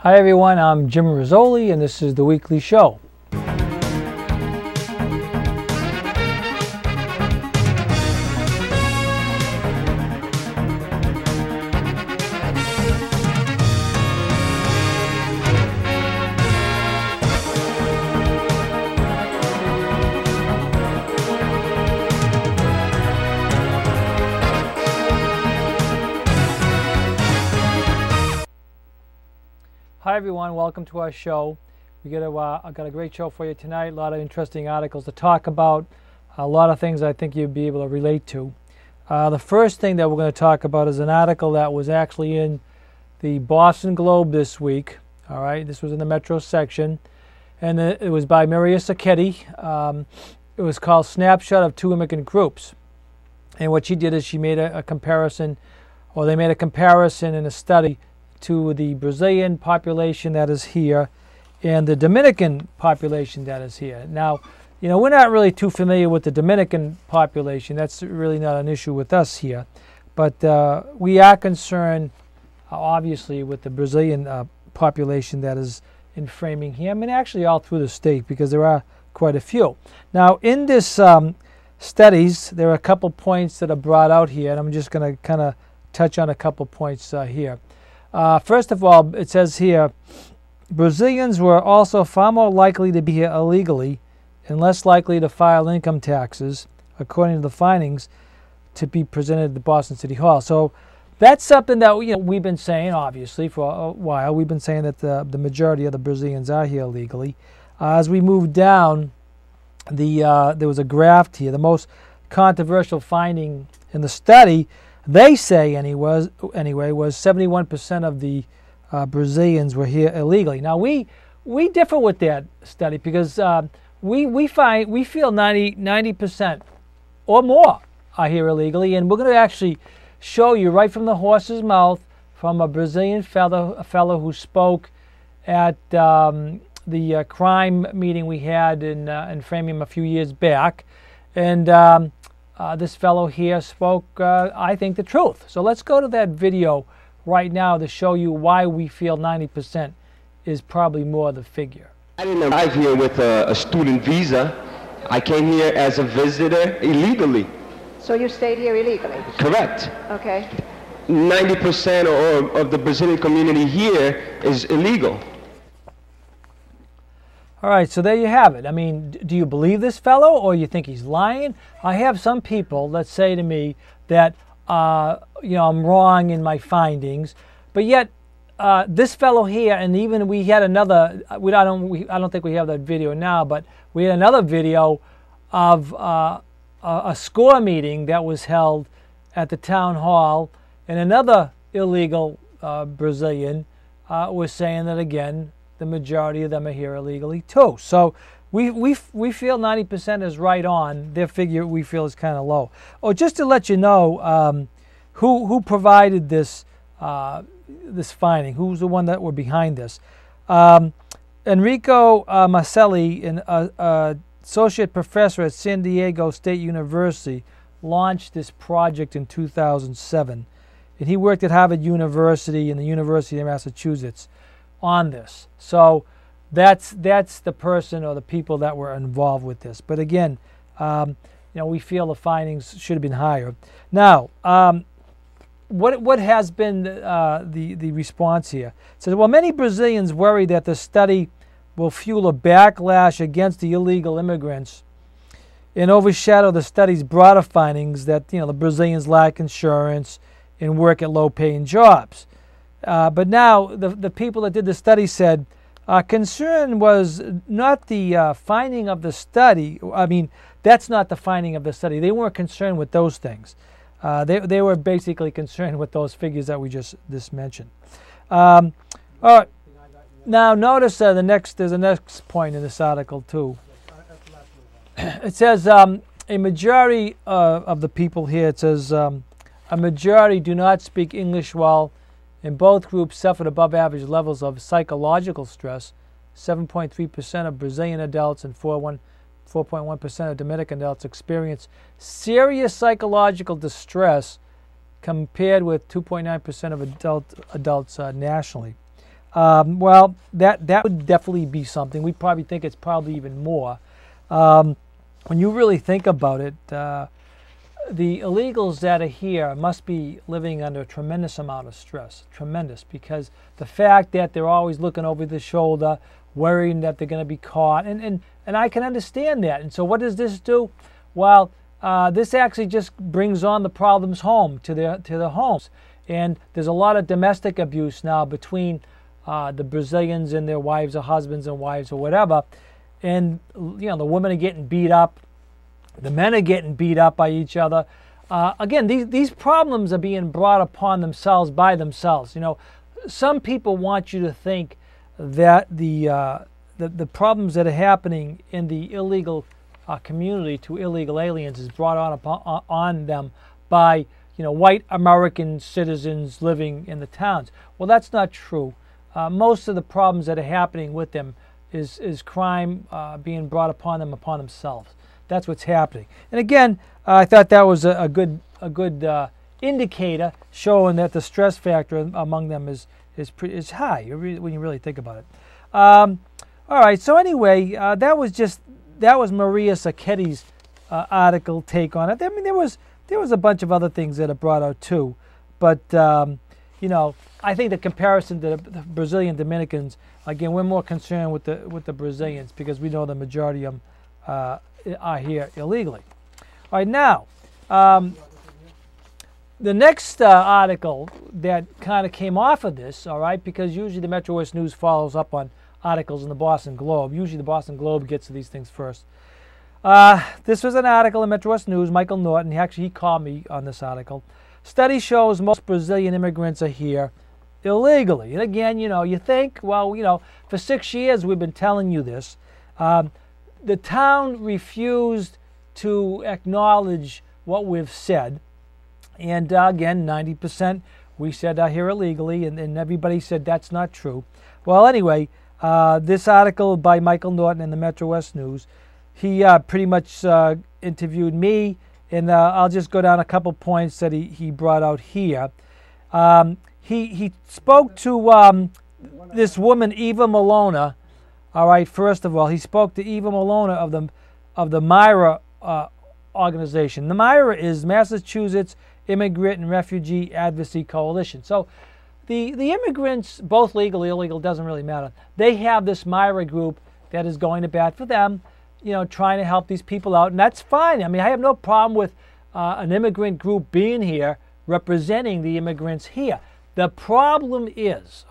Hi everyone, I'm Joe Rizoli and this is the weekly show. Hi everyone, welcome to our show. I got a great show for you tonight. A lot of interesting articles to talk about. A lot of things I think you'll be able to relate to. The first thing that we're going to talk about is an article that was actually in the Boston Globe this week. All right, this was in the Metro section, and it was by Maria Sacchetti. It was called "Snapshot of Two Immigrant Groups," and what she did is she made a comparison, or they made a comparison in a study to the Brazilian population that is here and the Dominican population that is here. Now, you know, we're not really too familiar with the Dominican population. That's really not an issue with us here. But we are concerned, obviously, with the Brazilian population that is in Framingham and actually all through the state, because there are quite a few. Now, in this studies, there are a couple points that are brought out here, and I'm just going to kind of touch on a couple points here. First of all, it says here, Brazilians were also far more likely to be here illegally and less likely to file income taxes, according to the findings to be presented at the Boston City Hall. So that's something that we've been saying, obviously, for a while. We've been saying that the majority of the Brazilians are here illegally. As we move down, there was a graph here. The most controversial finding in the study, they say anyway, was 71% of the Brazilians were here illegally. Now we differ with that study because we feel 90% or more are here illegally, and we're going to actually show you right from the horse's mouth from a Brazilian fellow who spoke at the crime meeting we had in Framingham a few years back, and this fellow here spoke, I think, the truth. So let's go to that video right now to show you why we feel 90% is probably more the figure. I didn't arrive here with a student visa. I came here as a visitor illegally. So you stayed here illegally? Correct. Okay. 90% of the Brazilian community here is illegal. All right, so there you have it. I mean, do you believe this fellow, or you think he's lying? I have some people that say to me that I'm wrong in my findings, but yet this fellow here, and even we had another. I don't think we have that video now, but we had another video of a SCORE meeting that was held at the town hall, and another illegal Brazilian was saying that again. The majority of them are here illegally too. So we feel 90% is right on. Their figure we feel is kind of low. Oh, just to let you know who provided this this finding, who's the one that were behind this. Enrico Marcelli, an associate professor at San Diego State University, launched this project in 2007. And he worked at Harvard University and the University of Massachusetts on this. So that's the person or the people that were involved with this. But again, we feel the findings should have been higher. Now, what has been the response here? It says, well, many Brazilians worry that the study will fuel a backlash against the illegal immigrants and overshadow the study's broader findings that the Brazilians lack insurance and work at low-paying jobs. But now the people that did the study said concern was not the finding of the study. I mean, that's not the finding of the study. They weren't concerned with those things. They were basically concerned with those figures that we just mentioned. All right. Now notice there's a next point in this article too. It says a majority of the people here. It says a majority do not speak English well. And both groups suffered above average levels of psychological stress. 7.3% of Brazilian adults and 4.1% of Dominican adults experience serious psychological distress compared with 2.9% of adults nationally. Well, that would definitely be something. We probably think it's probably even more. When you really think about it, the illegals that are here must be living under a tremendous amount of stress, tremendous, because the fact that they're always looking over the shoulder, worrying that they're going to be caught, and I can understand that. And so what does this do? Well, this actually just brings on the problems home to their homes. And there's a lot of domestic abuse now between the Brazilians and their wives or husbands and wives or whatever. And the women are getting beat up. The men are getting beat up by each other. Again, these problems are being brought upon themselves by themselves. Some people want you to think that the problems that are happening in the illegal community to illegal aliens is brought on them by white American citizens living in the towns. Well, that's not true. Most of the problems that are happening with them is crime being brought upon themselves. That's what's happening. And again, I thought that was a good indicator showing that the stress factor among them is high when you really think about it. All right. So anyway, that was Maria Sacchetti's article take on it. I mean, there was a bunch of other things that are brought out too, but I think the comparison to the Brazilian Dominicans, again, we're more concerned with the Brazilians because we know the majority of them are here illegally. All right, now the next article that kind of came off of this, all right, because usually the Metro West News follows up on articles in the Boston Globe. Usually the Boston Globe gets to these things first. This was an article in Metro West News. Michael Norton, he called me on this article. Study shows most Brazilian immigrants are here illegally. And again, you think, well, for 6 years we've been telling you this. The town refused to acknowledge what we've said. And again, 90% we said are here illegally, and everybody said that's not true. Well, anyway, this article by Michael Norton in the Metro West News, he pretty much interviewed me, and I'll just go down a couple points that he brought out here. He spoke to this woman, Eva Malona. All right, first of all, he spoke to Eva Malona of the MIRA organization. The MIRA is Massachusetts Immigrant and Refugee Advocacy Coalition. So the immigrants, both legal, illegal, doesn't really matter. They have this MIRA group that is going to bat for them, trying to help these people out, and that's fine. I mean, I have no problem with an immigrant group being here representing the immigrants here. The problem is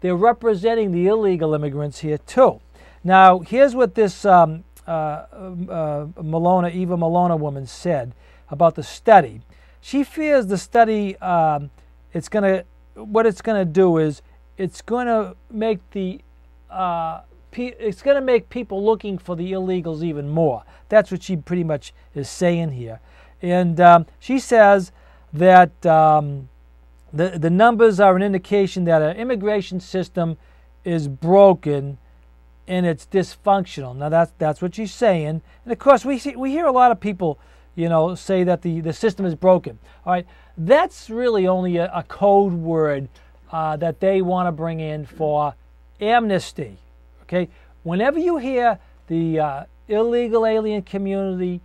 they're representing the illegal immigrants here too. Now, here's what this Eva Malona woman said about the study. She fears the study, it's going to do is it's going to make people looking for the illegals even more. That's what she pretty much is saying here. And she says that the numbers are an indication that our immigration system is broken and it's dysfunctional. Now that's what she's saying. And of course we hear a lot of people, say that the system is broken. All right, that's really only a code word that they want to bring in for amnesty. Okay, whenever you hear the illegal alien community,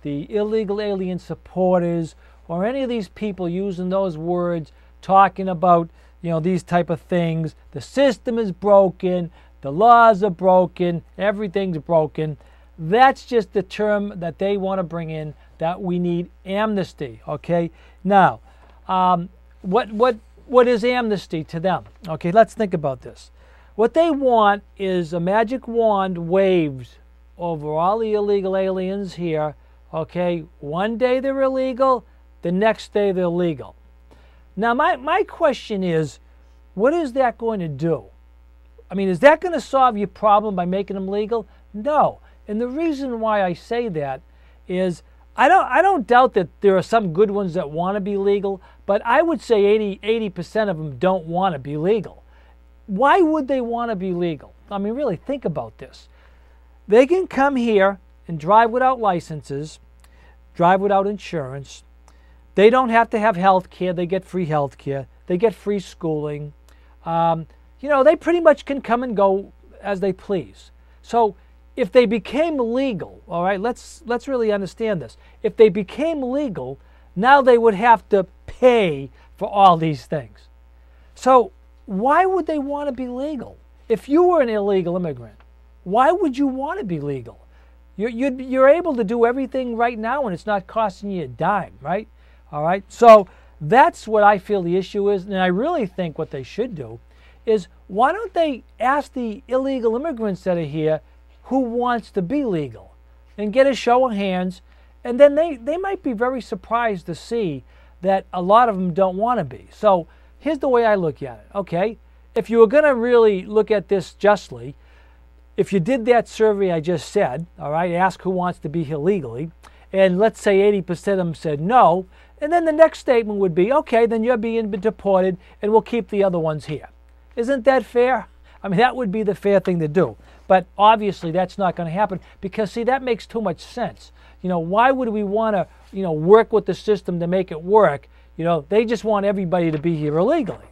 the illegal alien supporters, or any of these people using those words, talking about these type of things, the system is broken, the laws are broken, everything's broken. That's just the term that they want to bring in, that we need amnesty. Okay, now what is amnesty to them? Okay, let's think about this. What they want is a magic wand waved over all the illegal aliens here. Okay, one day they're illegal, the next day they're legal. Now my question is, what is that going to do? I mean, is that going to solve your problem by making them legal? No. And the reason why I say that is I don't doubt that there are some good ones that want to be legal, but I would say 80% of them don't want to be legal. Why would they want to be legal? I mean, really think about this. They can come here and drive without licenses, drive without insurance. They don't have to have health care. They get free health care. They get free schooling. you know, they pretty much can come and go as they please. So if they became legal, all right, let's really understand this. If they became legal, now they would have to pay for all these things. So why would they want to be legal? If you were an illegal immigrant, why would you want to be legal? You're able to do everything right now and it's not costing you a dime, right? All right, so that's what I feel the issue is, and I really think what they should do is, why don't they ask the illegal immigrants that are here who wants to be legal and get a show of hands, and then they might be very surprised to see that a lot of them don't want to be. So here's the way I look at it, okay? If you were going to really look at this justly, if you did that survey I just said, all right, ask who wants to be here legally, and let's say 80% of them said no, and then the next statement would be, okay, then you're being deported and we'll keep the other ones here. Isn't that fair? I mean, that would be the fair thing to do. But obviously that's not going to happen because, see, that makes too much sense. You know, why would we want to, you know, work with the system to make it work? You know, they just want everybody to be here illegally.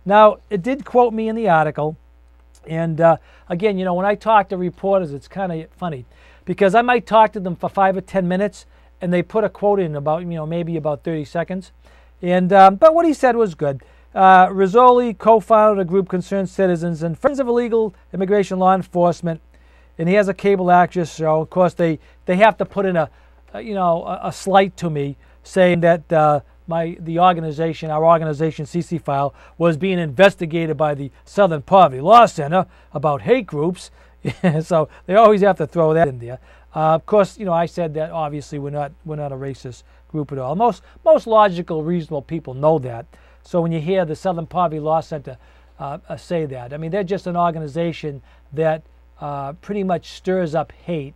Now, it did quote me in the article. And again, you know, when I talk to reporters, it's kind of funny because I might talk to them for 5 or 10 minutes and they put a quote in about, you know, maybe about 30 seconds. And but what he said was good. Rizoli co-founded a group concerned citizens and friends of illegal immigration law enforcement, and he has a cable access show. Of course, they have to put in a slight to me saying that the organization, our organization CC File, was being investigated by the Southern Poverty Law Center about hate groups. So they always have to throw that in there. Of course, you know, I said that obviously we're not a racist group at all. Most logical, reasonable people know that. So when you hear the Southern Poverty Law Center say that, I mean, they're just an organization that pretty much stirs up hate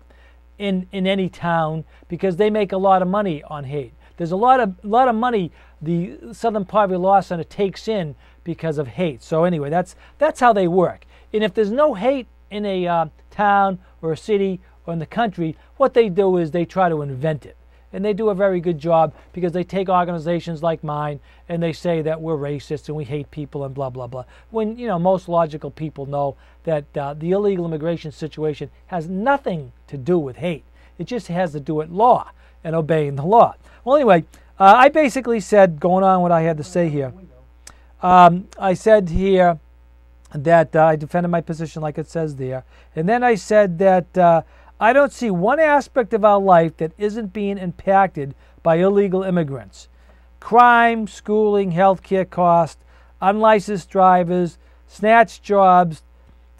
in any town because they make a lot of money on hate. There's a lot of money the Southern Poverty Law Center takes in because of hate. So anyway, that's how they work. And if there's no hate in a town or a city or in the country, what they do is they try to invent it. And they do a very good job because they take organizations like mine and they say that we're racist and we hate people and blah, blah, blah. When, you know, most logical people know that the illegal immigration situation has nothing to do with hate. It just has to do with law and obeying the law. Well, anyway, I basically said, going on what I had to say here, I said here that I defended my position like it says there. And then I said that I don't see one aspect of our life that isn't being impacted by illegal immigrants. Crime, schooling, healthcare costs, unlicensed drivers, snatch jobs,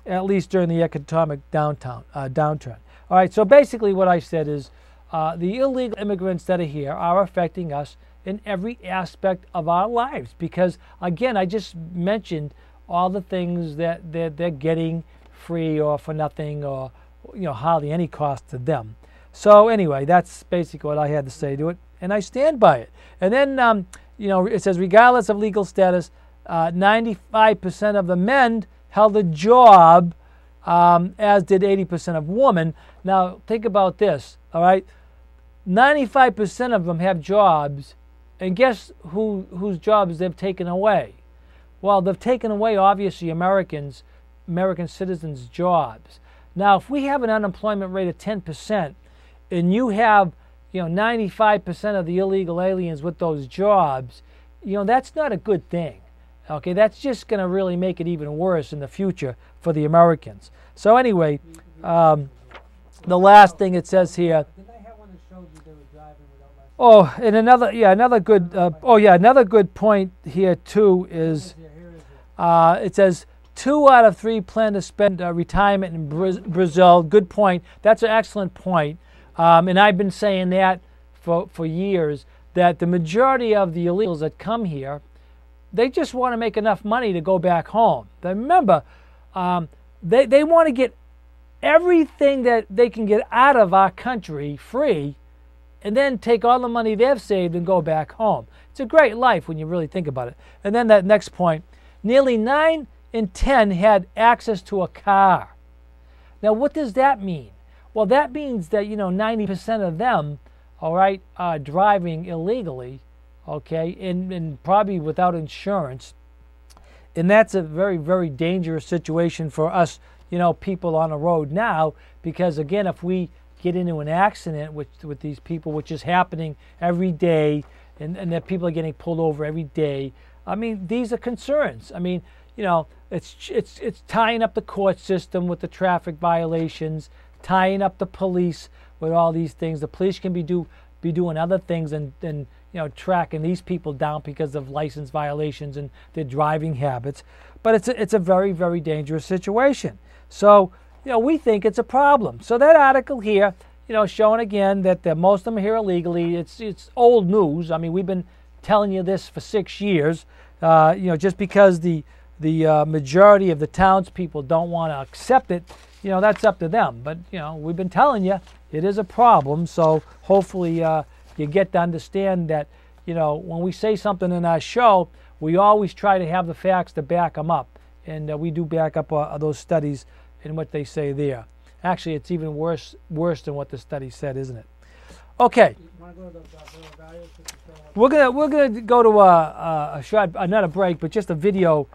at least during the economic downturn. All right, so basically what I said is the illegal immigrants that are here are affecting us in every aspect of our lives because, again, I just mentioned all the things that they're getting free or for nothing or, you know, hardly any cost to them. So anyway, that's basically what I had to say to it, and I stand by it. And then, you know, it says, regardless of legal status, 95% of the men held a job, as did 80% of women. Now, think about this, all right? 95% of them have jobs, and guess whose jobs they've taken away? Well, they've taken away, obviously, American citizens' jobs. Now, if we have an unemployment rate of 10% and you have, you know, 95% of the illegal aliens with those jobs, you know, that's not a good thing. Okay, that's just going to really make it even worse in the future for the Americans. So anyway, the last thing it says here. Oh, and another good point here too is it says 2 out of 3 plan to spend retirement in Brazil. Good point. That's an excellent point. And I've been saying that for years, that the majority of the illegals that come here, they just want to make enough money to go back home. But remember, they want to get everything that they can get out of our country free and then take all the money they've saved and go back home. It's a great life when you really think about it. And then that next point, nearly 9 in 10 had access to a car. Now, what does that mean? Well, that means that, you know, 90% of them, all right, are driving illegally, okay, and probably without insurance. And that's a very, very dangerous situation for us, people on the road now, because again, if we get into an accident with these people, which is happening every day, and that people are getting pulled over every day, I mean, these are concerns. I mean, it's tying up the court system with the traffic violations, tying up the police with all these things. The police can be doing other things and tracking these people down because of license violations and their driving habits. But it's a very, very dangerous situation. So we think it's a problem. So that article here, showing again that most of them are here illegally. It's old news. I mean, we've been telling you this for 6 years. Just because the majority of the townspeople don't want to accept it, that's up to them. But we've been telling you it is a problem. So hopefully you get to understand that when we say something in our show, we always try to have the facts to back them up, and we do back up those studies and what they say there. Actually, it's even worse than what the study said, isn't it? Okay. We're gonna go to a short, not a break, but just a video.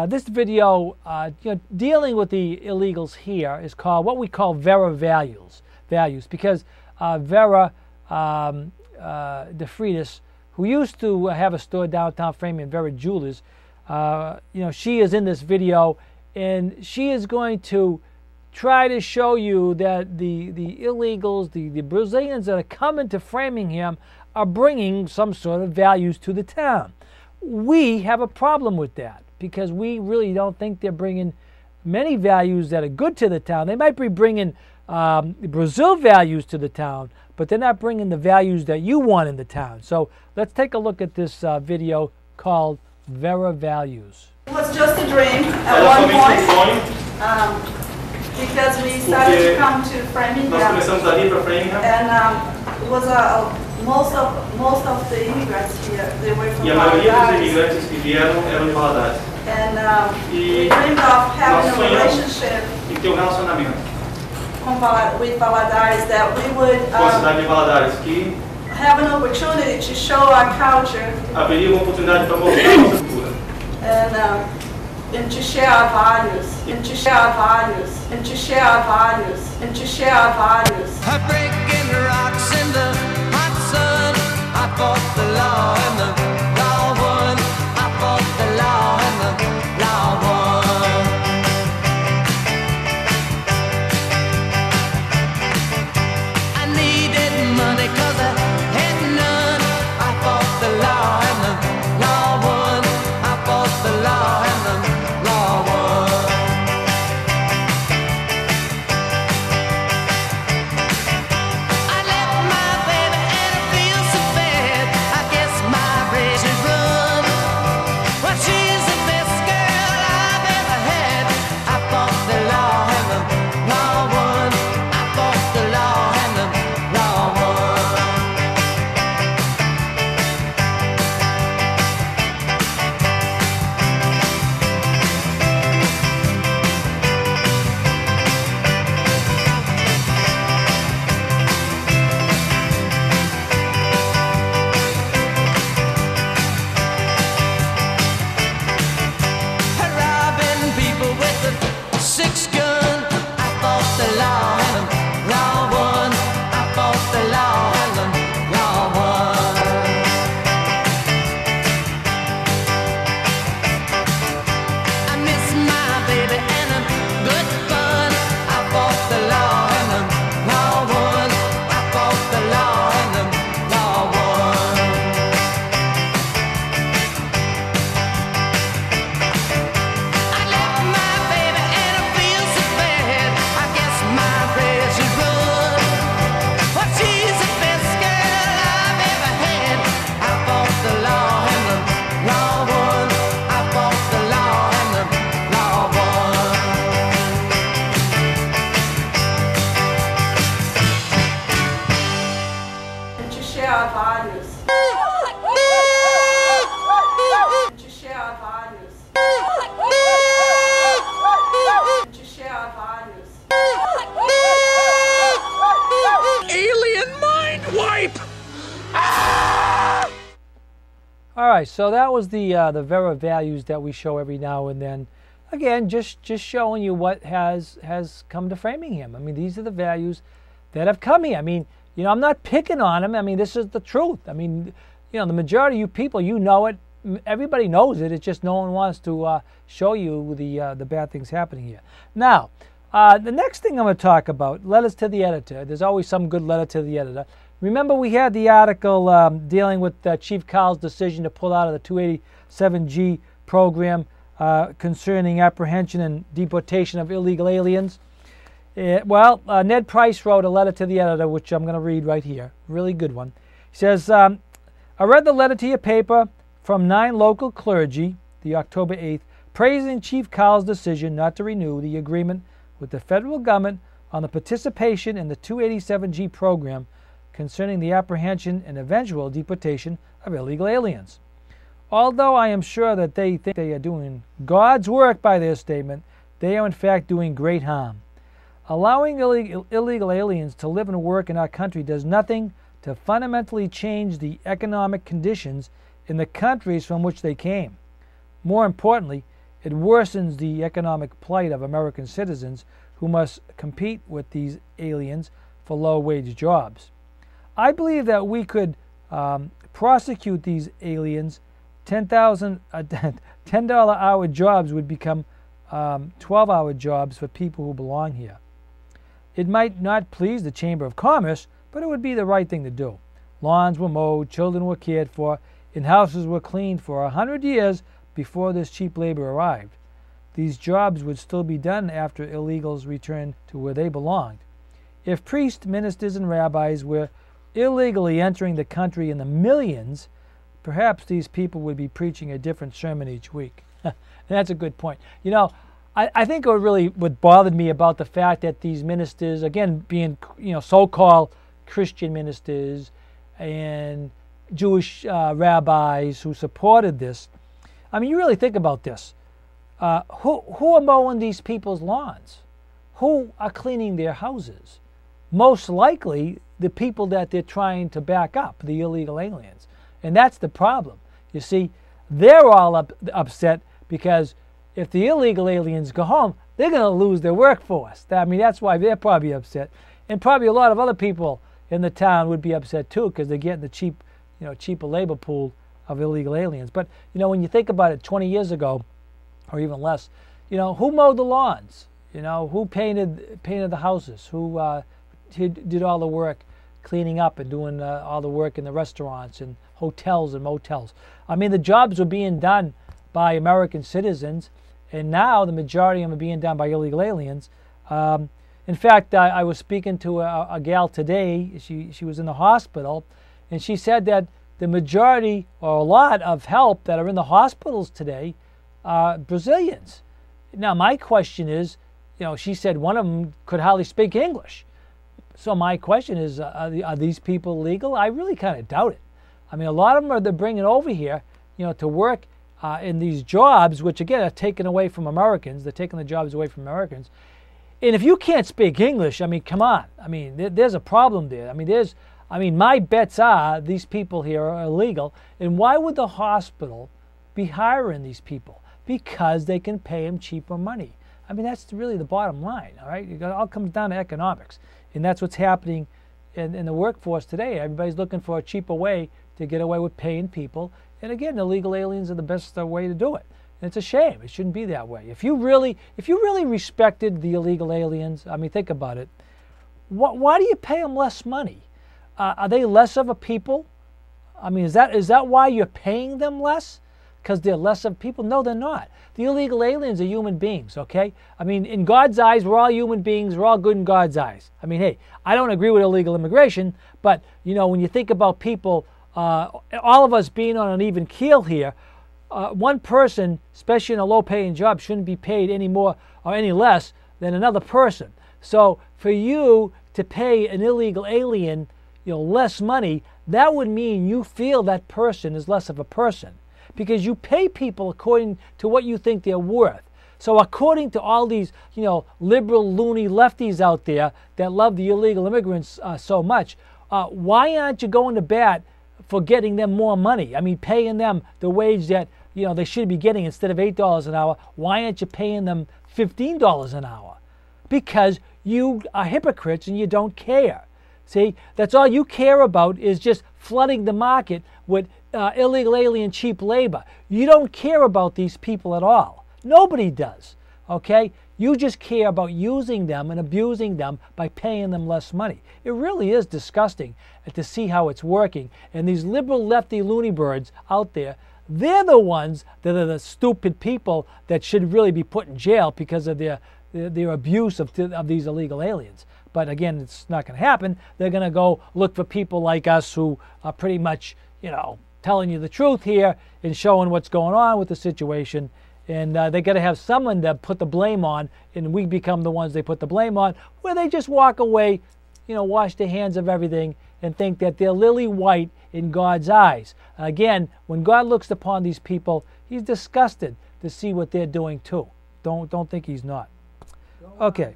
This video, dealing with the illegals here, is called what we call Vera Values, because Vera DeFreitas, who used to have a store downtown Framingham, Vera Jewelers, she is in this video, and she is going to try to show you that the illegals, the Brazilians that are coming to Framingham are bringing some sort of values to the town. We have a problem with that because we really don't think they're bringing many values that are good to the town. They might be bringing Brazil values to the town, but they're not bringing the values that you want in the town. So let's take a look at this video called Vera Values. It was just a dream at one point. Because we started to come to Framingham, and it was most of the immigrants here, they were from Valadares. And we dreamed of having a relationship with Valadares, that we would have an opportunity to show our culture and to share our values, and to share our values, and to share our values, and to share our values. Breaking rocks in the hot sun, I fought the law and the law won. I fought the law and the law won. I needed money 'cause I had none. I fought the law and the law won. I fought the law and the law won. I left my baby and I feel so bad. I guess my right, so that was the Vera Values that we show every now and then. Again, just showing you what has come to Framingham. I mean, these are the values that have come here. I mean, you know, I'm not picking on them. I mean, this is the truth. I mean, you know, the majority of you people, you know it. Everybody knows it. It's just no one wants to show you the bad things happening here. Now, the next thing I'm going to talk about, letters to the editor. There's always some good letter to the editor. Remember, we had the article dealing with Chief Carl's decision to pull out of the 287G program concerning apprehension and deportation of illegal aliens. Ned Price wrote a letter to the editor, which I'm going to read right here. Really good one. He says, I read the letter to your paper from 9 local clergy, the October 8th, praising Chief Carl's decision not to renew the agreement with the federal government on the participation in the 287G program concerning the apprehension and eventual deportation of illegal aliens. Although I am sure that they think they are doing God's work by their statement, they are in fact doing great harm. Allowing illegal aliens to live and work in our country does nothing to fundamentally change the economic conditions in the countries from which they came. More importantly, it worsens the economic plight of American citizens who must compete with these aliens for low-wage jobs. I believe that we could prosecute these aliens. $10 hour jobs would become 12-hour jobs for people who belong here. It might not please the Chamber of Commerce, but it would be the right thing to do. Lawns were mowed, children were cared for, and houses were cleaned for 100 years before this cheap labor arrived. These jobs would still be done after illegals returned to where they belonged. If priests, ministers, and rabbis were illegally entering the country in the millions, perhaps these people would be preaching a different sermon each week. And that's a good point. You know, I think what bothered me about the fact that these ministers, again, being, you know, so-called Christian ministers and Jewish rabbis who supported this, I mean, you really think about this. Who are mowing these people's lawns? Who are cleaning their houses? Most likely the people that they're trying to back up, the illegal aliens. And that's the problem. You see, they're all upset because if the illegal aliens go home, they're going to lose their workforce. I mean, that's why they're probably upset. And probably a lot of other people in the town would be upset too because they're getting the cheaper labor pool of illegal aliens. But, you know, when you think about it, 20 years ago, or even less, you know, who mowed the lawns? You know, who painted the houses? Who did all the work cleaning up and doing all the work in the restaurants and hotels and motels? I mean, the jobs were being done by American citizens, and now the majority of them are being done by illegal aliens. In fact, I was speaking to a gal today. She was in the hospital, and she said that the majority or a lot of help that are in the hospitals today are Brazilians. Now, my question is, you know, she said one of them could hardly speak English. So my question is, are these people legal? I really kind of doubt it. I mean, a lot of them they're bringing over here, you know, to work in these jobs, which again are taken away from Americans. They're taking the jobs away from Americans. And if you can't speak English, I mean, come on. I mean, there's a problem there. I mean, my bets are these people here are illegal. And why would the hospital be hiring these people? Because they can pay them cheaper money. I mean, that's really the bottom line, all right? It all comes down to economics. And that's what's happening in the workforce today. Everybody's looking for a cheaper way to get away with paying people. And again, illegal aliens are the best way to do it. And it's a shame. It shouldn't be that way. If you really respected the illegal aliens, I mean, think about it. Why do you pay them less money? Are they less of a people? I mean, is that why you're paying them less? Because they're less of people? No, they're not. The illegal aliens are human beings, okay? I mean, in God's eyes, we're all human beings. We're all good in God's eyes. I mean, hey, I don't agree with illegal immigration, but, you know, when you think about people, all of us being on an even keel here, one person, especially in a low-paying job, shouldn't be paid any more or any less than another person. So for you to pay an illegal alien, you know, less money, that would mean you feel that person is less of a person, because you pay people according to what you think they're worth. So according to all these, you know, liberal, loony lefties out there that love the illegal immigrants so much, why aren't you going to bat for getting them more money. I mean, paying them the wage that, you know, they should be getting instead of $8 an hour. Why aren't you paying them $15 an hour? Because you are hypocrites and you don't care. See, that's all you care about is just flooding the market with illegal alien cheap labor. You don't care about these people at all. Nobody does, okay? You just care about using them and abusing them by paying them less money. It really is disgusting to see how it's working. And these liberal lefty loony birds out there, they're the ones that are the stupid people that should really be put in jail because of their abuse of these illegal aliens. But again, it's not going to happen. They're going to go look for people like us who are pretty much, you know, telling you the truth here and showing what's going on with the situation. And they got to have someone to put the blame on, and we become the ones they put the blame on, where they just walk away, you know, wash their hands of everything and think that they're lily white in God's eyes. Again, when God looks upon these people, he's disgusted to see what they're doing too. Don't think he's not. Okay.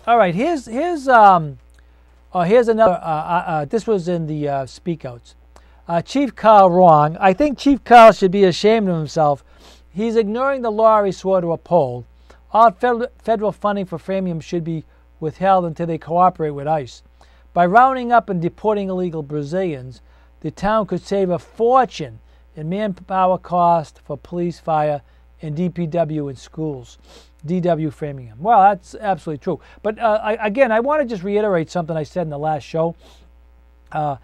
All right, here's another, this was in the speakouts. Chief Carl wrong. I think Chief Carl should be ashamed of himself. He's ignoring the law he swore to uphold. All federal funding for Framingham should be withheld until they cooperate with ICE. By rounding up and deporting illegal Brazilians, the town could save a fortune in manpower cost for police, fire, and DPW in schools. DW Framingham. Well, that's absolutely true. But again, I want to just reiterate something I said in the last show, because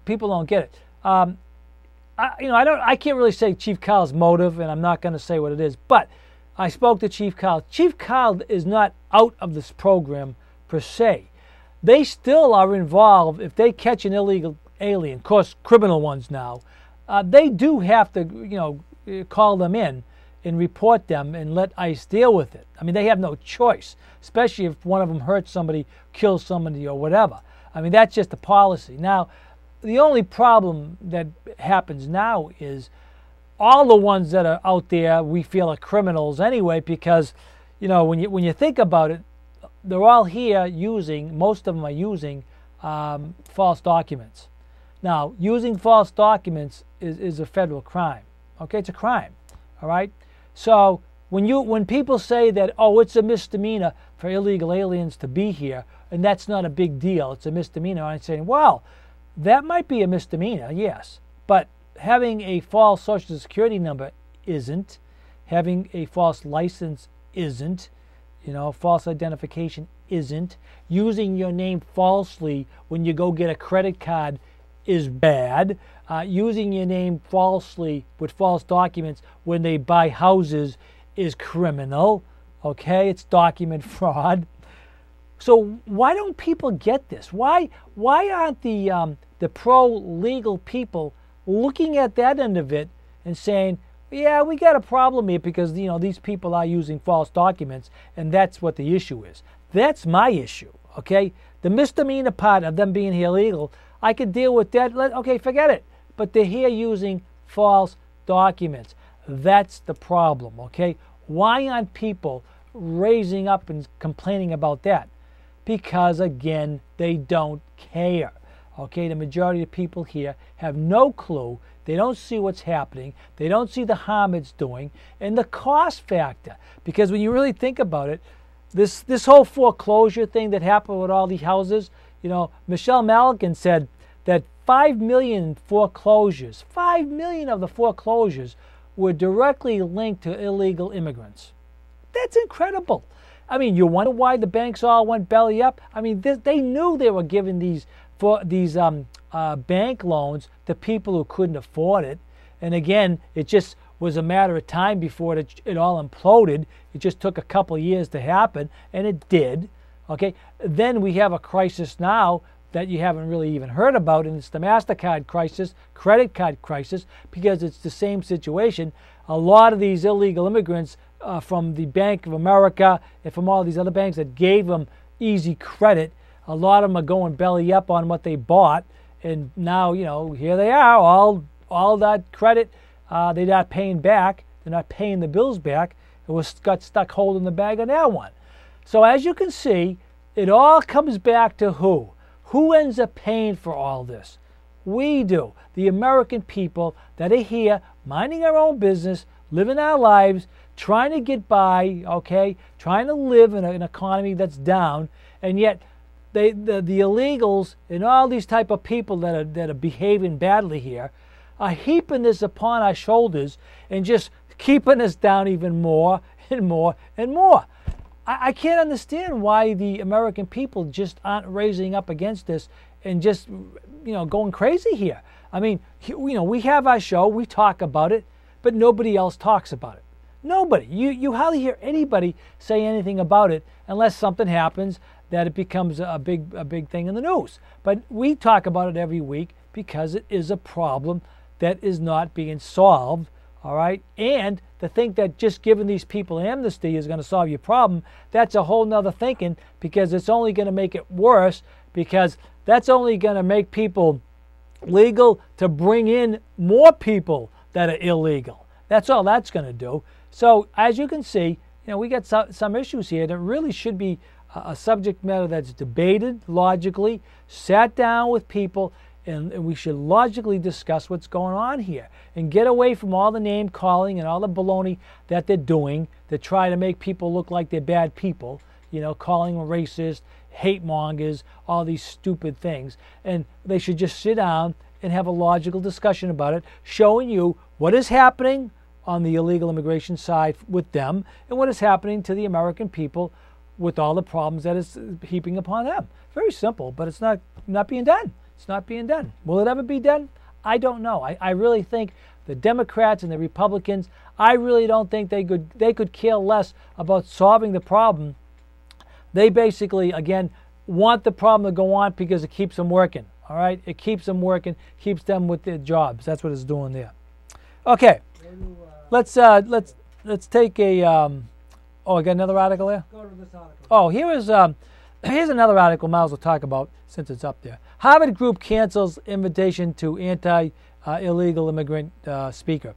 people don't get it. I can't really say Chief Carl's motive, and I'm not going to say what it is. But I spoke to Chief Carl. Chief Carl is not out of this program per se. They still are involved. If they catch an illegal alien, of course, criminal ones now, they do have to, you know, call them in and report them and let ICE deal with it. I mean, they have no choice, especially if one of them hurts somebody, kills somebody, or whatever. I mean, that's just the policy. Now, the only problem that happens now is all the ones that are out there we feel are criminals anyway, because, you know, when you think about it, they're all here using, most of them are using false documents. Now, using false documents is a federal crime. Okay, it's a crime. All right. So when people say that, oh, it's a misdemeanor for illegal aliens to be here, and that's not a big deal, it's a misdemeanor, I'm saying, well, that might be a misdemeanor, yes, but having a false social security number isn't, having a false license isn't, you know, false identification isn't, using your name falsely when you go get a credit card is bad. Using your name falsely with false documents when they buy houses is criminal. Okay, it's document fraud. So why don't people get this? Why aren't the pro-legal people looking at that end of it and saying, yeah, we got a problem here because, you know, these people are using false documents, and that's what the issue is. That's my issue. Okay, the misdemeanor part of them being here illegal, I could deal with that. Okay, forget it. But they're here using false documents. That's the problem, okay? Why aren't people raising up and complaining about that? Because, again, they don't care, okay? The majority of people here have no clue. They don't see what's happening. They don't see the harm it's doing and the cost factor. Because when you really think about it, this whole foreclosure thing that happened with all these houses, you know, Michelle Malikan said that 5 million foreclosures, 5 million of the foreclosures were directly linked to illegal immigrants. That's incredible. I mean, you wonder why the banks all went belly up? I mean, they knew they were giving these bank loans to people who couldn't afford it. And again, it just was a matter of time before it all imploded. It just took a couple of years to happen, and it did. Okay, then we have a crisis now that you haven't really even heard about, and it's the MasterCard crisis, credit card crisis, because it's the same situation. A lot of these illegal immigrants from the Bank of America and from all these other banks that gave them easy credit, a lot of them are going belly up on what they bought, and now, you know, here they are, all that credit, they're not paying back, they're not paying the bills back, it got stuck holding the bag on that one. So as you can see, it all comes back to who? who ends up paying for all this? We do. The American people that are here, minding our own business, living our lives, trying to get by, okay, trying to live in an economy that's down, and yet the illegals and all these type of people that are behaving badly here are heaping this upon our shoulders and just keeping us down even more and more and more. I can't understand why the American people just aren't raising up against this and just, going crazy here. I mean, we have our show, we talk about it, but nobody else talks about it. Nobody. You hardly hear anybody say anything about it unless something happens that it becomes a big thing in the news. But we talk about it every week because it is a problem that is not being solved, all right? And to think that just giving these people amnesty is going to solve your problem, that's a whole nother thinking, because it's only going to make it worse, because that's only going to make people legal to bring in more people that are illegal. That's all that's going to do. So as you can see, we got some issues here that really should be a subject matter that's debated logically, sat down with people, and we should logically discuss what's going on here and get away from all the name calling and all the baloney that they're doing to try to make people look like they're bad people, calling them racist, hate mongers, all these stupid things. And they should just sit down and have a logical discussion about it, showing you what is happening on the illegal immigration side with them and what is happening to the American people with all the problems that is heaping upon them. Very simple, but it's not being done. It's not being done. Will it ever be done? I don't know. I really think the Democrats and the Republicans, I really don't think they could care less about solving the problem. They basically, again, want the problem to go on because it keeps them working. All right? It keeps them working, keeps them with their jobs. That's what it's doing there. Okay. Let's take a I got another article there? Go to this article. Oh, here's another article might as well talk about since it's up there. Harvard group cancels invitation to anti-illegal immigrant speaker.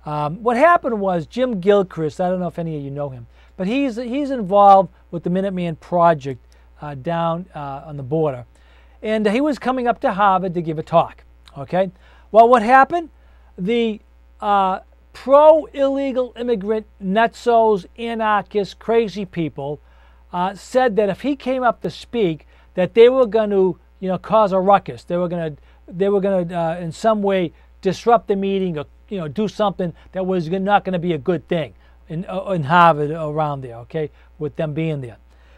What happened was Jim Gilchrist, I don't know if any of you know him, but he's involved with the Minuteman Project down on the border. And he was coming up to Harvard to give a talk. Okay? Well, what happened? The pro-illegal immigrant nutsos, anarchists, crazy people said that if he came up to speak, that they were going to, cause a ruckus. They were going to in some way disrupt the meeting, or do something that was not going to be a good thing in Harvard around there. Okay, with them being there.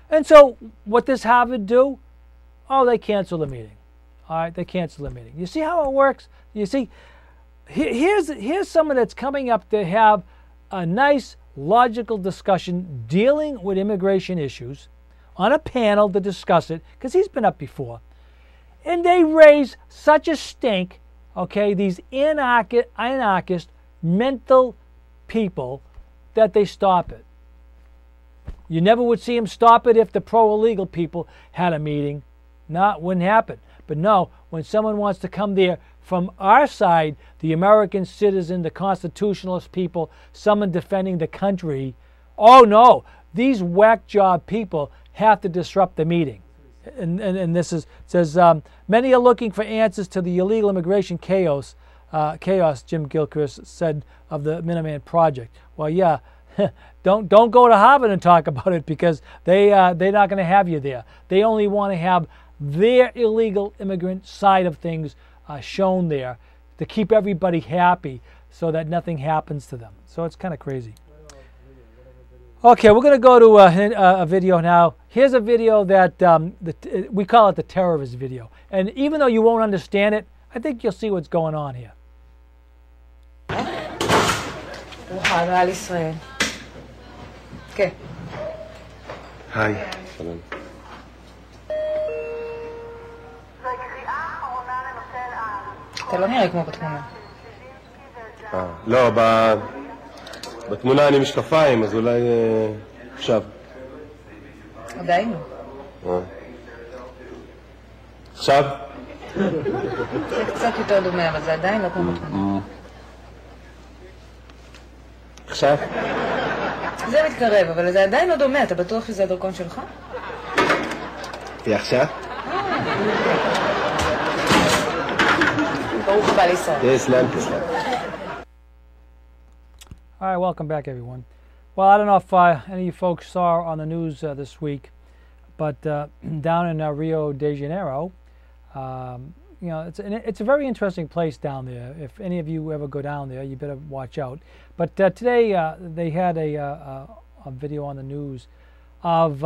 And so, what does Harvard do? Oh, they cancel the meeting. All right, they cancel the meeting. You see how it works? You see. Here's someone that's coming up to have a nice, logical discussion dealing with immigration issues on a panel to discuss it, because he's been up before. And they raise such a stink, okay, these anarchist, mental people, that they stop it. You never would see them stop it if the pro-illegal people had a meeting. No, it wouldn't happen. But no, when someone wants to come there from our side, the American citizen, the constitutionalist people, someone defending the country, oh no, these whack job people have to disrupt the meeting. And this says, many are looking for answers to the illegal immigration chaos, Jim Gilchrist said of the Minuteman Project. Well, yeah, don't go to Harvard and talk about it, because they're not going to have you there. They only want to have their illegal immigrant side of things shown there to keep everybody happy so that nothing happens to them. So it's kind of crazy. Okay, we're going to go to a video now. Here's a video that we call it the terrorist video. And even though you won't understand it, I think you'll see what's going on here. ברוכה הבאה לישראל. כן. היי. אתה לא נראה כמו בתמונה. לא, בתמונה אני משקפיים, אז אולי עכשיו. עדיין לא. עכשיו? זה קצת יותר דומה, אבל זה עדיין לא כמו בתמונה. עכשיו? זה מתקרב, אבל זה עדיין לא דומה. אתה בטוח שזה הדרכון שלך? ועכשיו? ברוך הבא לישראל. Islam. All right, welcome back, everyone. Well, I don't know if any of you folks saw on the news this week, but down in Rio de Janeiro, you know, it's a very interesting place down there. If any of you ever go down there, you better watch out. But today they had a video on the news of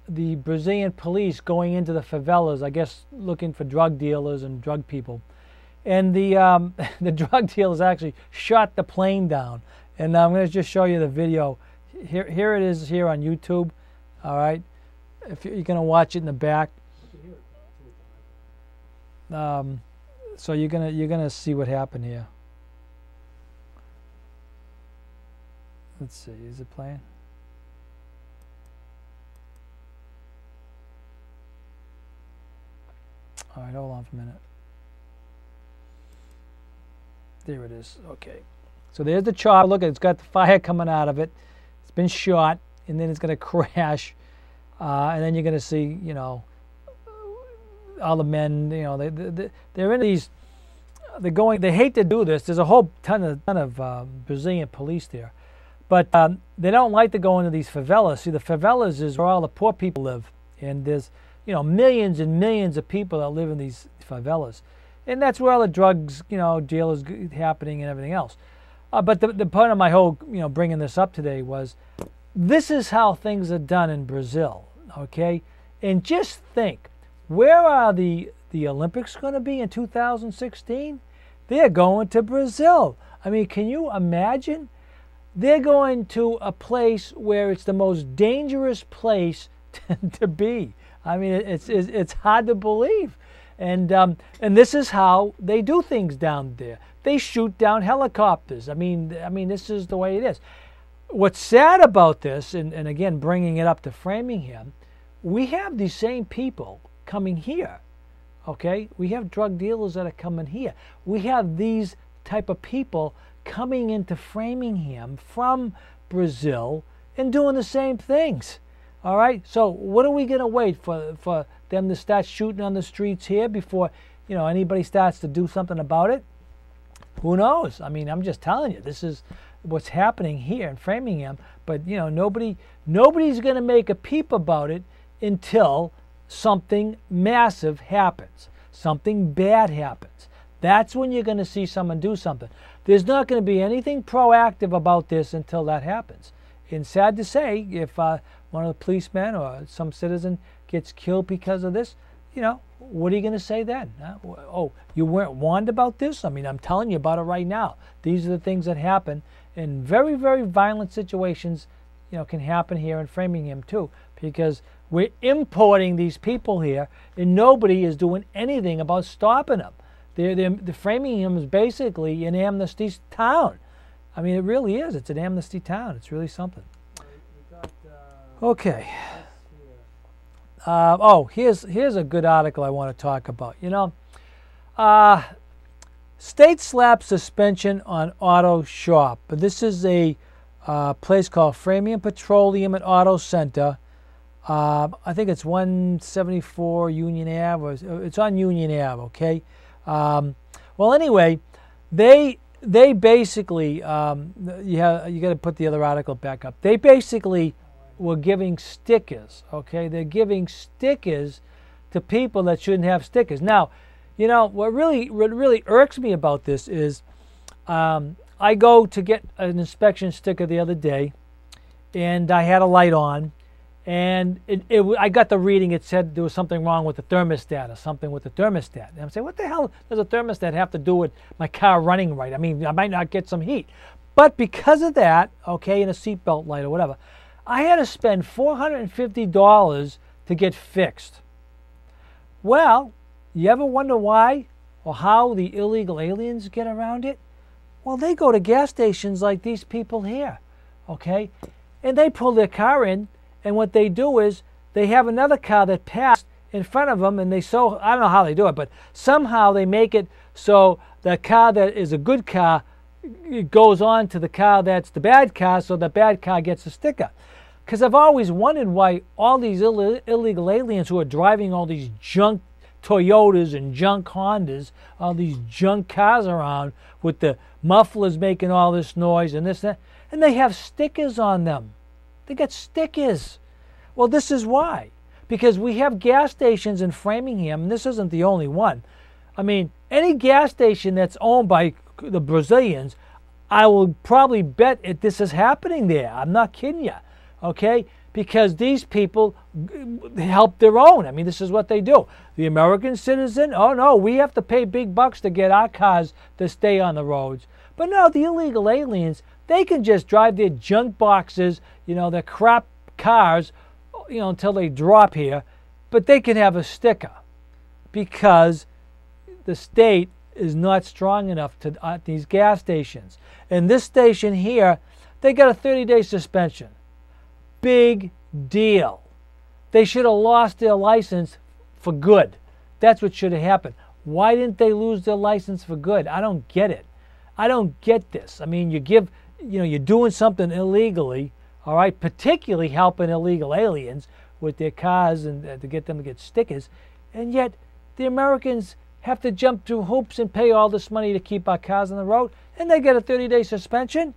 the Brazilian police going into the favelas, I guess looking for drug dealers and drug people. And the drug dealers actually shot the plane down. And I'm going to just show you the video. Here it is here on YouTube. All right, if you're going to watch it in the back. So you're gonna see what happened here. Let's see, is it playing? All right, hold on for a minute. There it is. Okay. So there's the chopper. Look, it's got the fire coming out of it. It's been shot, and then it's going to crash. And then you're going to see, you know, all the men, you know, they're in these. They're going. They hate to do this. There's a whole ton of Brazilian police there, but they don't like to go into these favelas. See, the favelas is where all the poor people live, and there's, you know, millions and millions of people that live in these favelas, and that's where all the drugs, you know, dealers happening and everything else. But the point of my whole, you know, bringing this up today was, this is how things are done in Brazil, okay? And just think, where are the Olympics going to be in 2016? They're going to Brazil. I mean, can you imagine? They're going to a place where it's the most dangerous place to be. I mean, it's hard to believe. And this is how they do things down there. They shoot down helicopters. I mean, this is the way it is. What's sad about this, and again, bringing it up to Framingham, we have these same people coming here, okay? We have drug dealers that are coming here. We have these type of people coming into Framingham from Brazil and doing the same things, all right? So what are we going to wait for them to start shooting on the streets here before, you know, anybody starts to do something about it? Who knows? I mean, I'm just telling you, this is what's happening here in Framingham. But, you know, nobody's going to make a peep about it until something massive happens. Something bad happens. That's when you're going to see someone do something. There's not going to be anything proactive about this until that happens. And sad to say, if one of the policemen or some citizen gets killed because of this, you know, what are you going to say then? Oh, you weren't warned about this? I mean, I'm telling you about it right now. These are the things that happen, and very, very violent situations, you know, can happen here in Framingham too, because we're importing these people here, and nobody is doing anything about stopping them. The Framingham is basically an amnesty town. I mean, it really is. It's an amnesty town. It's really something. Okay. Here's a good article I want to talk about. You know, state slap suspension on auto shop. But this is a place called Framingham Petroleum and Auto Center. I think it's 174 Union Ave, or it's on Union Ave. Okay. Well, anyway, they basically you got to put the other article back up. They basically were giving stickers, okay? They're giving stickers to people that shouldn't have stickers. Now, you know, what really irks me about this is I go to get an inspection sticker the other day, and I had a light on, and I got the reading. It said there was something wrong with the thermostat or something with the thermostat. And I'm saying, what the hell does a thermostat have to do with my car running right? I mean, I might not get some heat. But because of that, okay, and a seatbelt light or whatever, I had to spend $450 to get fixed. Well, you ever wonder why or how the illegal aliens get around it? Well, they go to gas stations like these people here, okay? And they pull their car in, and what they do is they have another car that passed in front of them, and I don't know how they do it, but somehow they make it so the car that is a good car, it goes on to the car that's the bad car, so the bad car gets a sticker. Because I've always wondered why all these illegal aliens who are driving all these junk Toyotas and junk Hondas, all these junk cars around with the mufflers making all this noise and this, that, and they have stickers on them. They got stickers. Well, this is why. Because we have gas stations in Framingham, and this isn't the only one. I mean, any gas station that's owned by the Brazilians, I will probably bet this is happening there. I'm not kidding you, okay? Because these people help their own. I mean, this is what they do. The American citizen, oh no, we have to pay big bucks to get our cars to stay on the roads. But no, the illegal aliens, they can just drive their junk boxes, their crap cars, until they drop here, but they can have a sticker because the state is not strong enough to at these gas stations. And this station here, they got a 30-day suspension. Big deal. They should have lost their license for good. That's what should have happened. Why didn't they lose their license for good? I don't get it. I don't get this. I mean, you're doing something illegally, all right, particularly helping illegal aliens with their cars and to get them to get stickers, and yet the Americans have to jump through hoops and pay all this money to keep our cars on the road, and they get a 30-day suspension?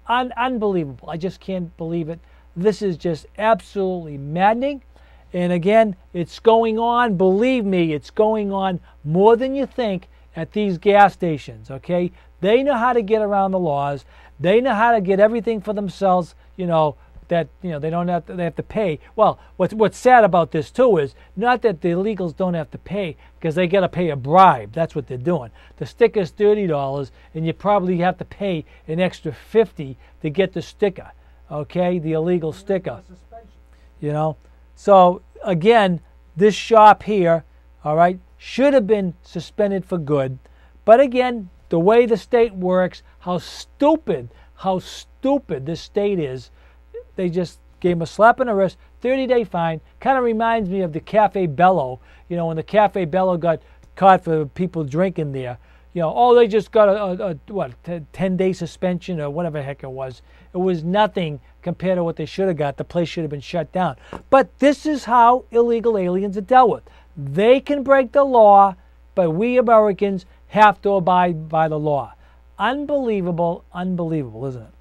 Unbelievable. I just can't believe it. This is just absolutely maddening. And again, it's going on, believe me, it's going on more than you think at these gas stations, okay? They know how to get around the laws. They know how to get everything for themselves, that they have to pay. Well, what's sad about this too is not that the illegals don't have to pay, because they got to pay a bribe. That's what they're doing. The sticker's $30, and you probably have to pay an extra $50 to get the sticker, okay? The illegal sticker, So again, this shop here, all right, should have been suspended for good. But again, the way the state works, how stupid this state is. They just gave him a slap on the wrist, 30-day fine. Kind of reminds me of the Cafe Bello. When the Cafe Bello got caught for people drinking there. They just got a 10-day suspension or whatever the heck it was. It was nothing compared to what they should have got. The place should have been shut down. But this is how illegal aliens are dealt with. They can break the law, but we Americans have to abide by the law. Unbelievable, isn't it?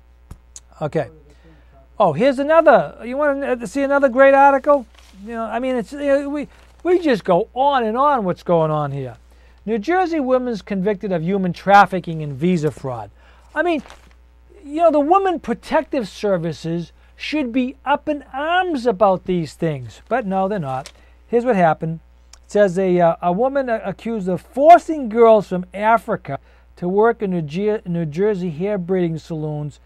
Okay. Oh, here's another. You want to see another great article? I mean, it's we just go on and on what's going on here. New Jersey woman's convicted of human trafficking and visa fraud. I mean, the Women Protective Services should be up in arms about these things, but no, they're not. Here's what happened. It says a woman accused of forcing girls from Africa to work in New Jersey hair braiding salons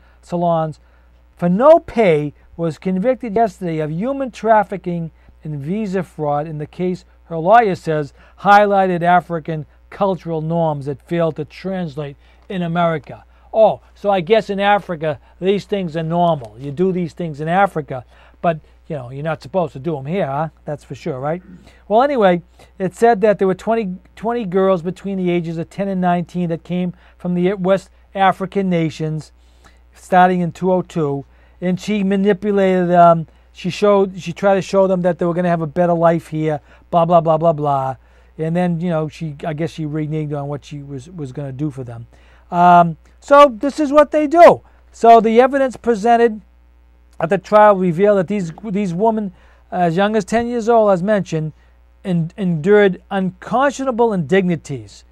for no pay was convicted yesterday of human trafficking and visa fraud in the case her lawyer says highlighted African cultural norms that failed to translate in America. Oh, so I guess in Africa these things are normal. You do these things in Africa, but you're not supposed to do them here, huh? That's for sure, right? Well, anyway, it said that there were 20 girls between the ages of 10 and 19 that came from the West African nations starting in 2002, and she manipulated them. She tried to show them that they were going to have a better life here, blah, blah, blah, blah, blah. And then, I guess she reneged on what she was going to do for them. So this is what they do. So the evidence presented at the trial revealed that these women, as young as 10 years old, as mentioned, endured unconscionable indignities.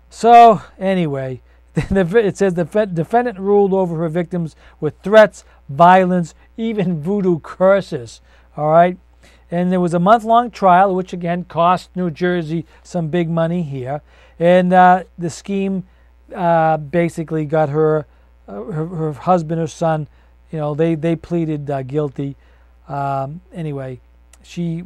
So anyway, it says the defendant ruled over her victims with threats, violence, even voodoo curses. All right? And there was a month-long trial, which again cost New Jersey some big money here. And the scheme basically got her husband or son, they pleaded guilty. Anyway, she's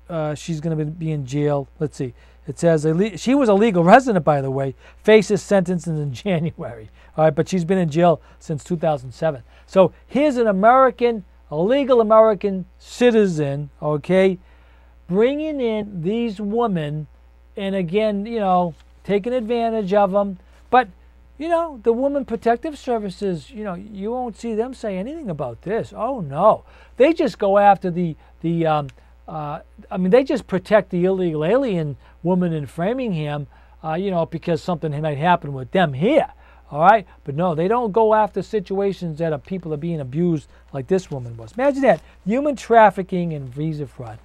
going to be in jail. Let's see. It says she was a legal resident, by the way, faces sentence in January. All right, but she's been in jail since 2007. So here's a legal American citizen, okay, bringing in these women and again, taking advantage of them. But, the Women Protective Services, you won't see them say anything about this. Oh, no. They just go after the I mean, they just protect the illegal alien woman in Framingham, you know, because something might happen with them here. All right, but no, they don't go after situations that people are being abused like this woman was. Imagine that, human trafficking and visa fraud.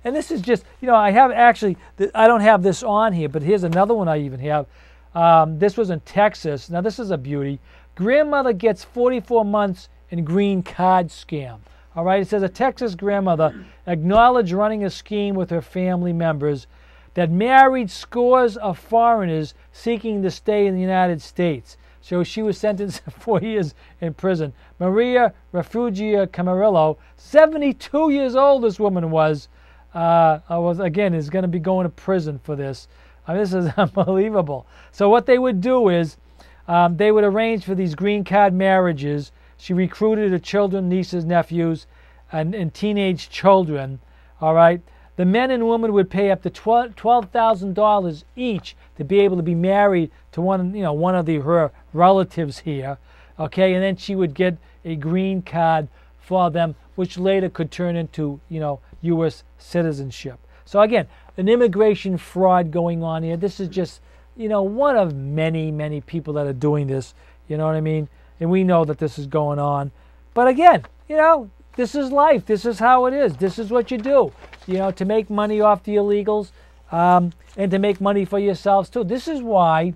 And this is just, you know, I have actually, I don't have this on here, but here's another one I even have. This was in Texas. Now this is a beauty. Grandmother gets 44 months in green card scam. All right, it says a Texas grandmother acknowledged running a scheme with her family members that married scores of foreigners seeking to stay in the United States. So she was sentenced to 4 years in prison. Maria Refugia Camarillo, 72 years old this woman was again, is going to be going to prison for this. I mean, this is unbelievable. So what they would do is they would arrange for these green card marriages. She recruited her children, nieces, nephews, and teenage children, all right? The men and women would pay up to $12,000 each to be able to be married to one of her relatives here, okay? And then she would get a green card for them, which later could turn into, U.S. citizenship. So again, an immigration fraud going on here. This is just, one of many, many people that are doing this. You know what I mean? And we know that this is going on. But again, this is life. This is how it is. This is what you do, to make money off the illegals and to make money for yourselves too. This is why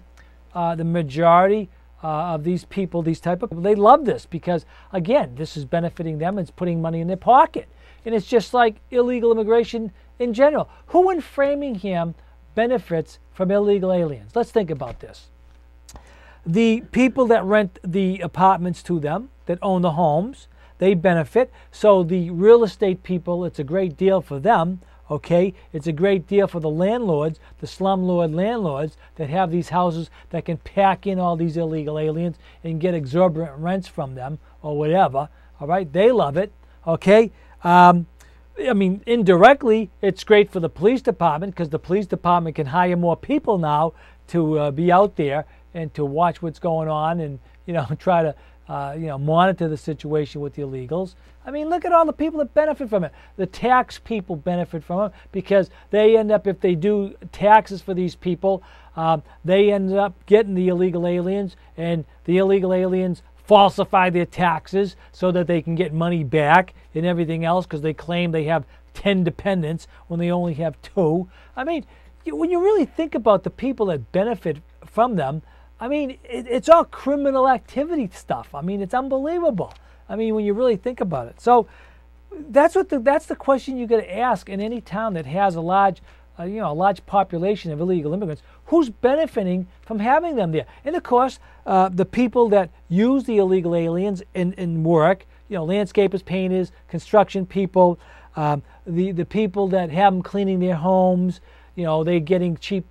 the majority of these people, these type of people, they love this because, again, this is benefiting them. It's putting money in their pocket. And it's just like illegal immigration in general. Who in Framingham benefits from illegal aliens? Let's think about this. The people that rent the apartments to them, that own the homes, they benefit. So the real estate people, it's a great deal for them, okay? It's a great deal for the landlords, the slumlord landlords that have these houses that can pack in all these illegal aliens and get exorbitant rents from them or whatever, all right? They love it, okay? I mean, indirectly, it's great for the police department because the police department can hire more people now to be out there and to watch what's going on and, try to, monitor the situation with the illegals. I mean, look at all the people that benefit from it. The tax people benefit from it because they end up, if they do taxes for these people, they end up getting the illegal aliens, and the illegal aliens falsify their taxes so that they can get money back and everything else because they claim they have 10 dependents when they only have 2. I mean, when you really think about the people that benefit from them, I mean, it's all criminal activity stuff. I mean, it's unbelievable. I mean, when you really think about it. So that's the question you got to ask in any town that has a large population of illegal immigrants. Who's benefiting from having them there? And of course, the people that use the illegal aliens in work, landscapers, painters, construction people, the people that have them cleaning their homes. They're getting cheap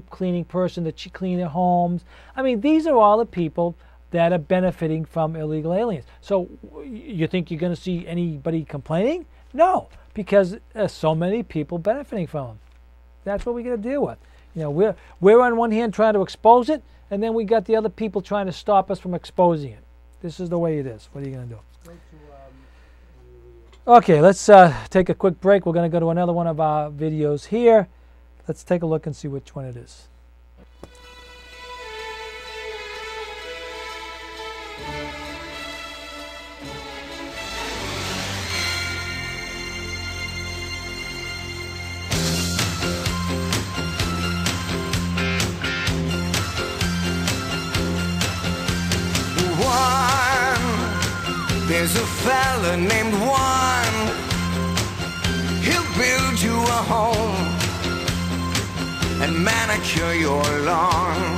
cleaning person to clean their homes. I mean, these are all the people that are benefiting from illegal aliens. So you think you're going to see anybody complaining? No, because there's so many people benefiting from them. That's what we got to deal with. We're on one hand trying to expose it, and then we got the other people trying to stop us from exposing it. This is the way it is. What are you going to do? Okay, let's take a quick break. We're going to go to another one of our videos here. Let's take a look and see which one it is. There's a fella named Juan. He'll build you a home and manicure your lawn.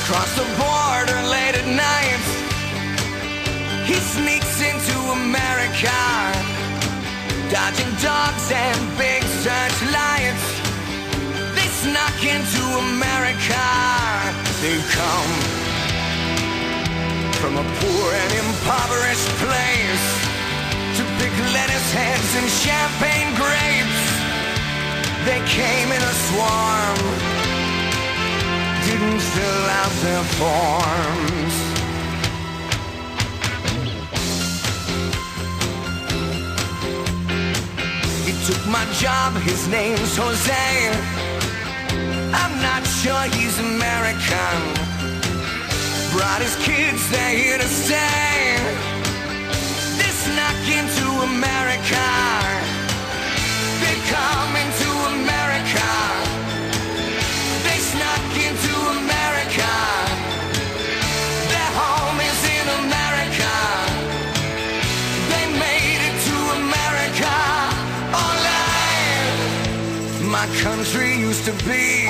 Cross the border late at night, he sneaks into America, dodging dogs and big searchlights. They snuck into America. They've come from a poor and impoverished place to pick lettuce heads and champagne grapes. They came in a swarm, didn't fill out their forms. took my job, his name's Jose. I'm not sure he's American. Brought his kids, they're here to stay. They snuck into America. They come into America. They snuck into America. Their home is in America. They made it to America. My country used to be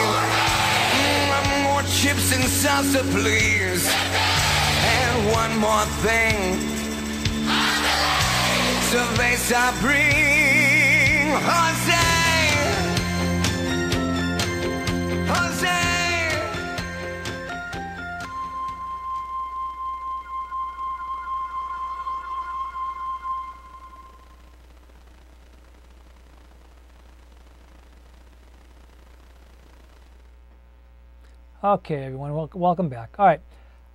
more chips and salsa, please. And one more thing, cerveza bring, Jose, Jose. Okay, everyone, welcome back. All right,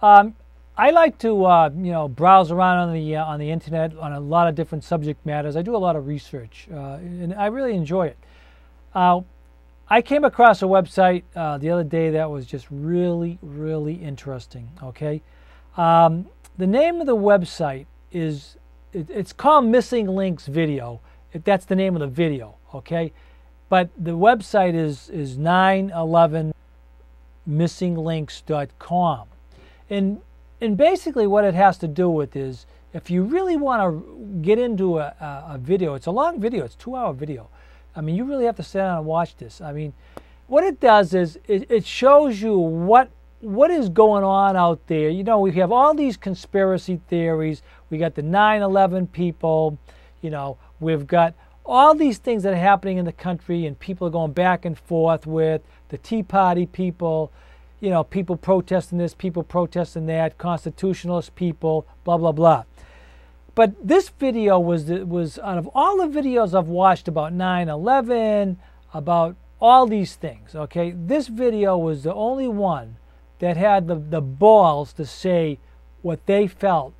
I like to browse around on the internet on a lot of different subject matters. I do a lot of research, and I really enjoy it. I came across a website the other day that was just really, really interesting. Okay, the name of the website is it's called Missing Links Video. That's the name of the video. Okay, but the website is 9/11missinglinks.com, and basically what it has to do with is if you really want to get into a video, it's a long video, it's a 2-hour video. I mean, you really have to sit down and watch this. I mean, what it does is it shows you what is going on out there. You know, we have all these conspiracy theories. We got the 9/11 people. You know, we've got all these things that are happening in the country, and people are going back and forth with the Tea Party people, you know, people protesting this, people protesting that, constitutionalist people, blah, blah, blah. But this video was out of all the videos I've watched about 9/11, about all these things, okay, this video was the only one that had the balls to say what they felt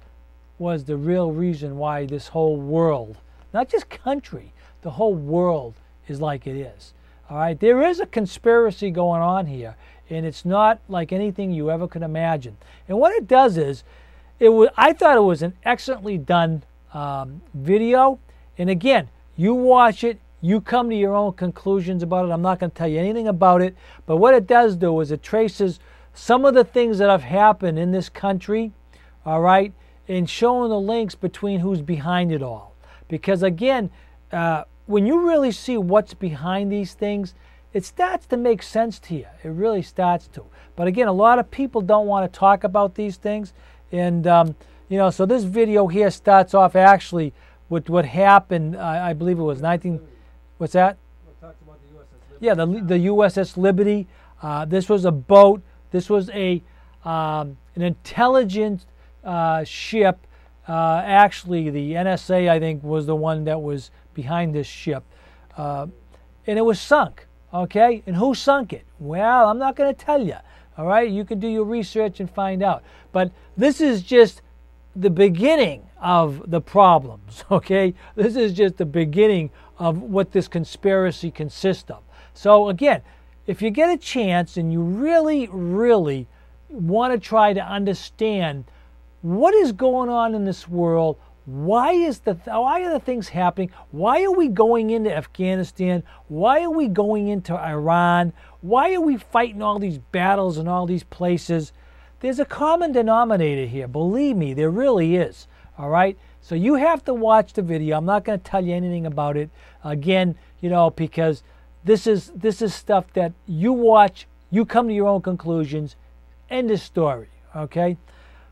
was the real reason why this whole world, not just country, the whole world is like it is. All right, there is a conspiracy going on here, and it's not like anything you ever could imagine. And what it does is, I thought it was an excellently done video. And again, you watch it, you come to your own conclusions about it. I'm not going to tell you anything about it, but what it does do is it traces some of the things that have happened in this country, all right, and showing the links between who's behind it all. Because again, when you really see what's behind these things, it starts to make sense to you. It really starts to. But again, a lot of people don't want to talk about these things. And, you know, so this video here starts off actually with what happened, I believe it was what's that? Yeah, the USS Liberty. This was a boat. This was an intelligent ship. Actually, the NSA, I think, was the one that was behind this ship. And it was sunk, okay? And who sunk it? Well, I'm not going to tell you, all right? You can do your research and find out. But this is just the beginning of the problems, okay? This is just the beginning of what this conspiracy consists of. So again, if you get a chance and you really, really want to try to understand what is going on in this world, why are the things happening? Why are we going into Afghanistan? Why are we going into Iran? Why are we fighting all these battles in all these places? There's a common denominator here. Believe me, there really is. All right? So you have to watch the video. I'm not going to tell you anything about it. Again, you know, because this is stuff that you watch, you come to your own conclusions. End of story. Okay?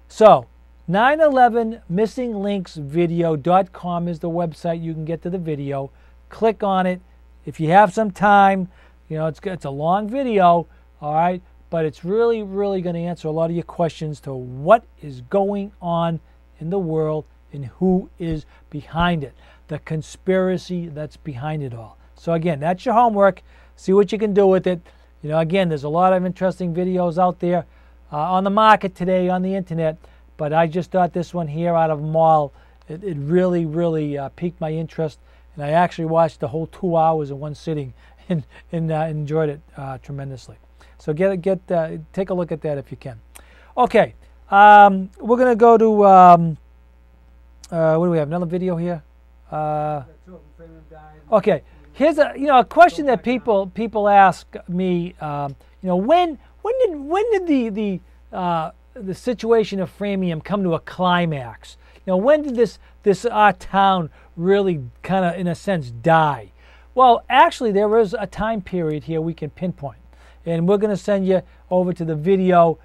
So 9/11missinglinksvideo.com is the website. You can get to the video. Click on it. If you have some time, you know, it's a long video, all right, but it's really, really going to answer a lot of your questions to what is going on in the world and who is behind it, the conspiracy that's behind it all. So again, that's your homework. See what you can do with it. You know, again, there's a lot of interesting videos out there on the market today on the internet. But I just thought this one here out of them all, it really, really piqued my interest. and I actually watched the whole 2 hours in one sitting and enjoyed it tremendously. So take a look at that if you can. Okay, we're going to go to what do we have? Another video here. Okay, here's a question that people ask me. When did the situation of Framingham come to a climax? When did this our town really kind of, in a sense, die? Well, actually, there is a time period here we can pinpoint, and we're going to send you over to the video,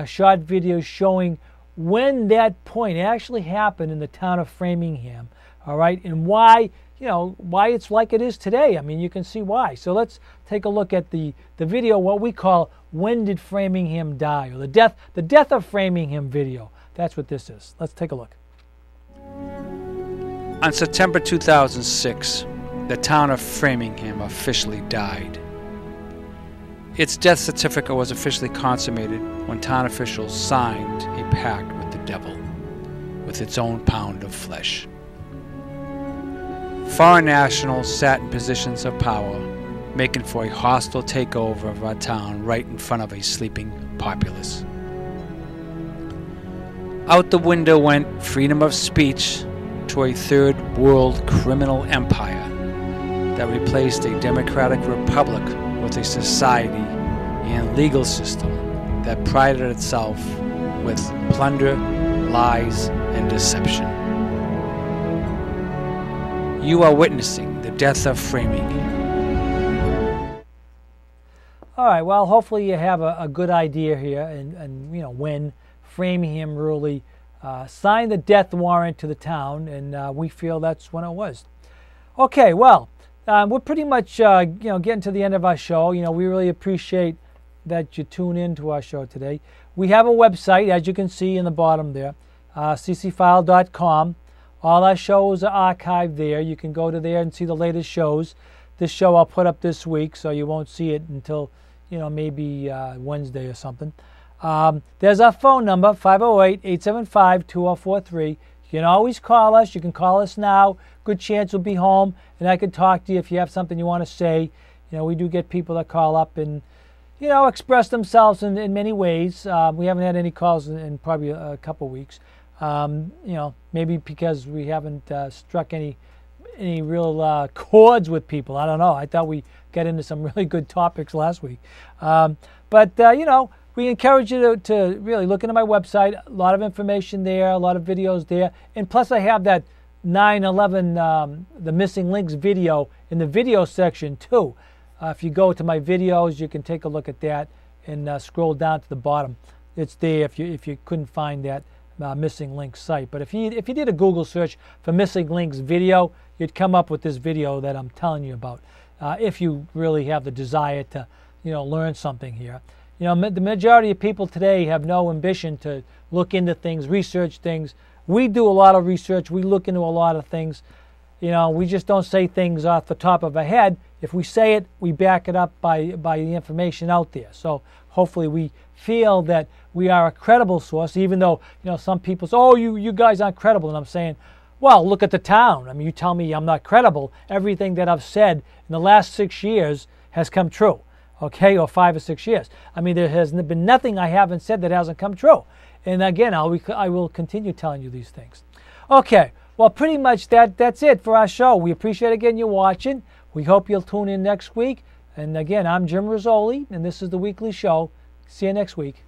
short video showing when that point actually happened in the town of Framingham. All right, and why it's like it is today. I mean, you can see why. So let's take a look at the video, what we call "When Did Framingham Die?" or the death of Framingham video. That's what this is. Let's take a look. On September 2006, the town of Framingham officially died. Its death certificate was officially consummated when town officials signed a pact with the devil, with its own pound of flesh. Foreign nationals sat in positions of power, making for a hostile takeover of our town right in front of a sleeping populace. Out the window went freedom of speech to a third world criminal empire that replaced a democratic republic with a society and legal system that prided itself with plunder, lies, and deception. You are witnessing the death of Framingham. All right, well, hopefully you have a good idea here and when Framingham really signed the death warrant to the town, and we feel that's when it was. Okay, well, we're pretty much getting to the end of our show. We really appreciate that you tune in to our show today. We have a website, as you can see in the bottom there, ccfile.com. All our shows are archived there. You can go to there and see the latest shows. This show I'll put up this week, so you won't see it until maybe Wednesday or something. There's our phone number, 508-875-2043. You can always call us. You can call us now. Good chance we'll be home, and I can talk to you if you have something you want to say. We do get people that call up and, express themselves in many ways. We haven't had any calls in probably a couple weeks. Maybe because we haven't struck any real chords with people. I don't know. I thought we got into some really good topics last week. But we encourage you to really look into my website. A lot of information there, a lot of videos there. And plus I have that 9/11, the missing links video in the video section too. If you go to my videos, you can take a look at that and scroll down to the bottom. It's there if you couldn't find that missing links site. But if you did a Google search for missing links video, you'd come up with this video that I'm telling you about. If you really have the desire to learn something here. The majority of people today have no ambition to look into things, research things. We do a lot of research. We look into a lot of things. We just don't say things off the top of our head. If we say it, we back it up by the information out there. So hopefully we feel that we are a credible source, even though some people say, "Oh, you guys aren't credible," and I'm saying, well, look at the town. I mean, you tell me I'm not credible. Everything that I've said in the last 6 years has come true. Okay, or 5 or 6 years. I mean, there has been nothing I haven't said that hasn't come true. And again, I will continue telling you these things. Okay, well, pretty much that's it for our show. We appreciate again you watching. We hope you'll tune in next week. And again, I'm Jim Rizoli, and this is the weekly show. See you next week.